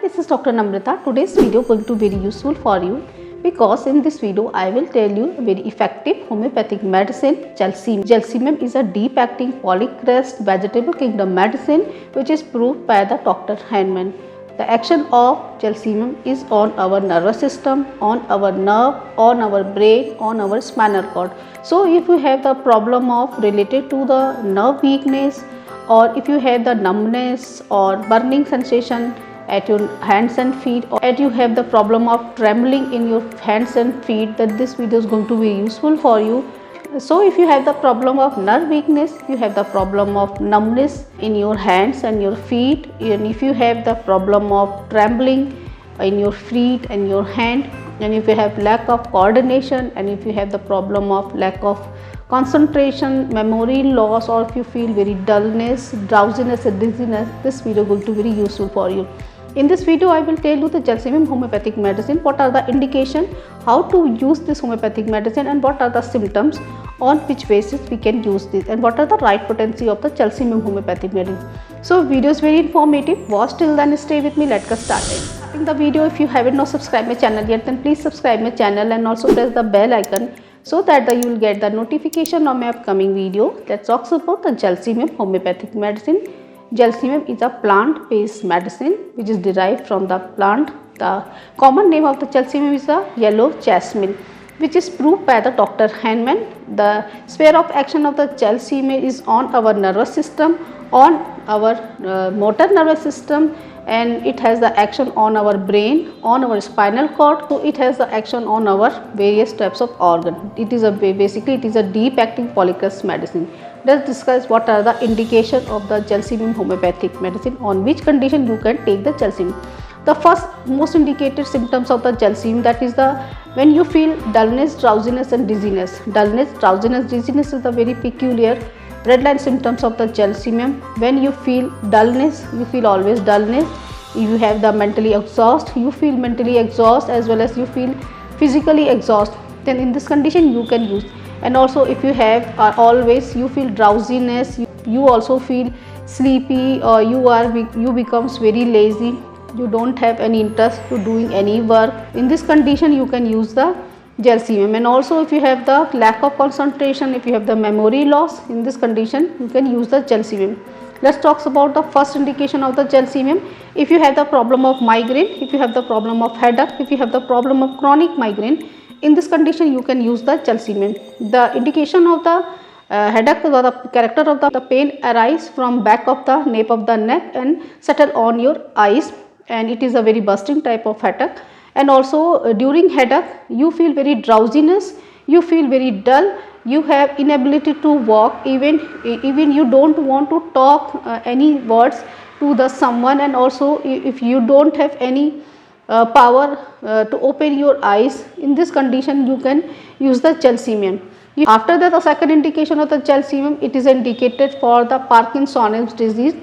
this is Dr. Namrata. Today's video going to be very useful for you because in this video I will tell you a very effective homeopathic medicine, Gelsemium. Gelsemium is a deep acting polycrest vegetable kingdom medicine which is proved by the Dr. Hahnemann. The action of Gelsemium is on our nervous system, on our nerve, on our brain, on our spinal cord. So if you have the problem of related to the nerve weakness, or if you have the numbness or burning sensation at your hands and feet, or if you have the problem of trembling in your hands and feet, that this video is going to be useful for you. So if you have the problem of nerve weakness, you have the problem of numbness in your hands and your feet, and if you have the problem of trembling in your feet and your hand, and if you have lack of coordination, and if you have the problem of lack of concentration, memory loss, or if you feel very dullness, drowsiness and dizziness, this video is going to be very useful for you. In this video I will tell you the Gelsemium homeopathic medicine, what are the indication, how to use this homeopathic medicine, and what are the symptoms on which basis we can use this, and what are the right potency of the Gelsemium homeopathic medicine. So video is very informative, watch till then, stay with me, let's get started. In the video, if you haven't not subscribed my channel yet, then please subscribe my channel and also press the bell icon so that you will get the notification of my upcoming video. Let's talk about the Gelsemium homeopathic medicine. Gelsemium is a plant based medicine which is derived from the plant. The common name of the Gelsemium is the yellow jasmine, which is proved by the Dr. Hahnemann. The sphere of action of the Gelsemium is on our nervous system, on our motor nervous system, and it has the action on our brain, on our spinal cord. So it has the action on our various types of organ. It is basically it is a deep acting polycrest medicine. Let's discuss what are the indication of the Gelsemium homeopathic medicine, on which condition you can take the Gelsemium. The first most indicated symptoms of the Gelsemium, that is the when you feel dullness, drowsiness and dizziness. Dullness, drowsiness, dizziness is the very peculiar red line symptoms of the Gelsemium. When you feel dullness, you feel always dullness. You have the mentally exhaust, you feel mentally exhaust as well as you feel physically exhaust, then in this condition you can use. And also if you have always you feel drowsiness, you also feel sleepy, or you becomes very lazy, you don't have any interest to doing any work, in this condition you can use the Gelsemium. And also if you have the lack of concentration, if you have the memory loss, in this condition you can use the Gelsemium. Let's talk about the first indication of the Gelsemium. If you have the problem of migraine, if you have the problem of headache, if you have the problem of chronic migraine, in this condition you can use the Gelsemium. The indication of the headache or the character of the pain arise from back of the nape of the neck and settle on your eyes, and it is a very bursting type of headache. And also during headache you feel very drowsiness, you feel very dull, you have inability to walk, even you don't want to talk any words to the someone, and also if you don't have any power to open your eyes, in this condition you can use the Gelsemium. After that, the second indication of the Gelsemium, it is indicated for the Parkinson's disease,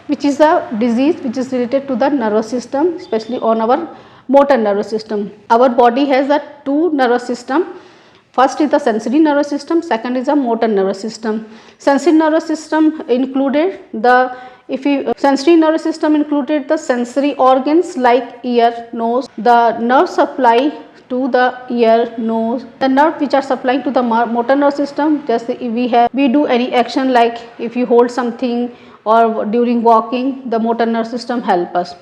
which is a disease which is related to the nervous system, especially on our motor nervous system. Our body has the two nervous system. First is the sensory nervous system, second is the motor nervous system. Sensory nervous system included the sensory nervous system included the sensory organs like ear, nose, the nerve supply to the ear, nose, the nerve which are supplying to the motor nervous system. Just we do any action like if you hold something or during walking, the motor nervous system help us.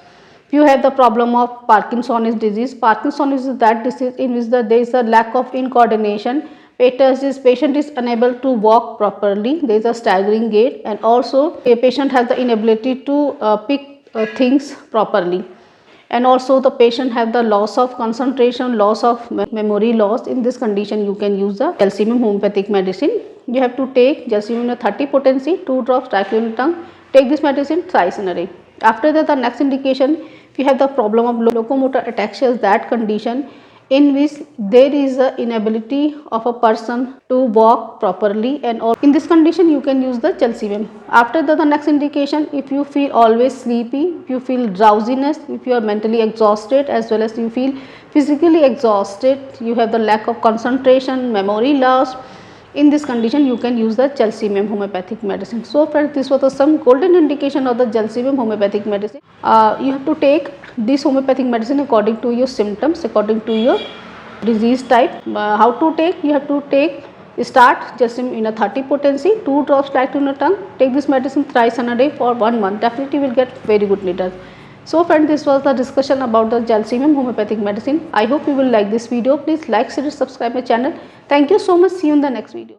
If you have the problem of Parkinson's disease, Parkinson's is that disease in which there is a lack of incoordination. Patient is unable to walk properly, there is a staggering gait, and also a patient has the inability to pick things properly, and also the patient have the loss of concentration, loss of memory loss. In this condition you can use the Gelsemium homeopathic medicine. You have to take Gelsemium 30 potency, 2 drops directly in tongue. Take this medicine thrice in a day. After that, the next indication, if you have the problem of locomotor ataxia, that condition in which there is a inability of a person to walk properly, and all, in this condition you can use the Gelsemium. After that, the next indication, if you feel always sleepy, if you feel drowsiness, if you are mentally exhausted as well as you feel physically exhausted, you have the lack of concentration, memory loss, in this condition you can use the Gelsemium homeopathic medicine. So friends, this was some golden indication of the Gelsemium homeopathic medicine. You have to take this homeopathic medicine according to your symptoms, according to your disease type. How to take? You have to take, start Gelsemium in a 30 potency, 2 drops like on your tongue. Take this medicine thrice in a day for 1 month. Definitely will get very good results. So friends, this was the discussion about the Gelsemium homeopathic medicine. I hope you will like this video. Please like, share, subscribe my channel. Thank you so much. See you in the next video.